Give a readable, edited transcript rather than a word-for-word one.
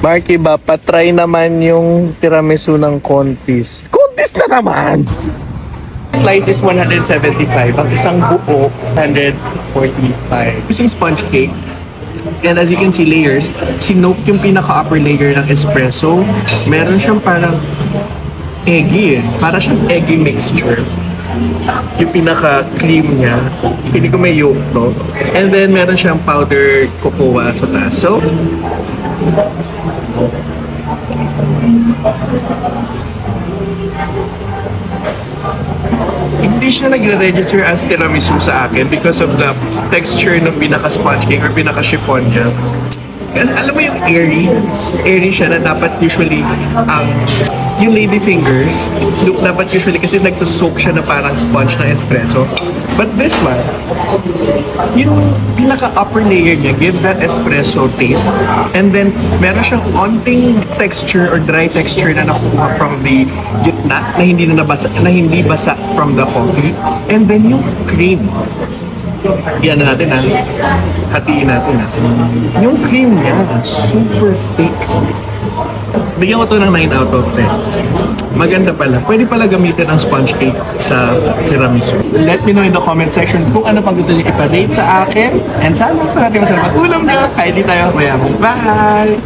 Marky ba, patry naman yung tiramisu ng Contis. Contis na naman! Slice is 175. Ang isang buo, 145. Using sponge cake. And as you can see, layers. Sinoke yung pinaka-upper layer ng espresso. Meron siyang parang eggy eh. Para siyang eggy mixture. Yung pinaka-cream niya. Hindi ko may yolk to. And then meron siyang powdered cocoa sa taas. So, hindi siya nagre-register as tiramisu sa akin because of the texture ng pinaka-sponge cake or pinaka-chiffon niya. Kasi alam mo yung airy siya na dapat usually yung lady fingers, dapat usually kasi nagsusoak siya na parang sponge na espresso. But this one, yung pinaka-upper layer niya gives that espresso taste. And then, meron siyang onting texture or dry texture na nakuha from the gitna na hindi basa from the coffee. And then yung cream. Yan na natin hatiin natin Yung cream niya, super thick. Bigyan ko to ng 9 out of 10. Maganda pala. Pwede pala gamitin ang sponge cake sa tiramisu. Let me know in the comment section kung ano pang gusto niyo ipa-date sa akin. And sana natin masarap at ulam niyo. Kahit di tayo mayaman. Bye!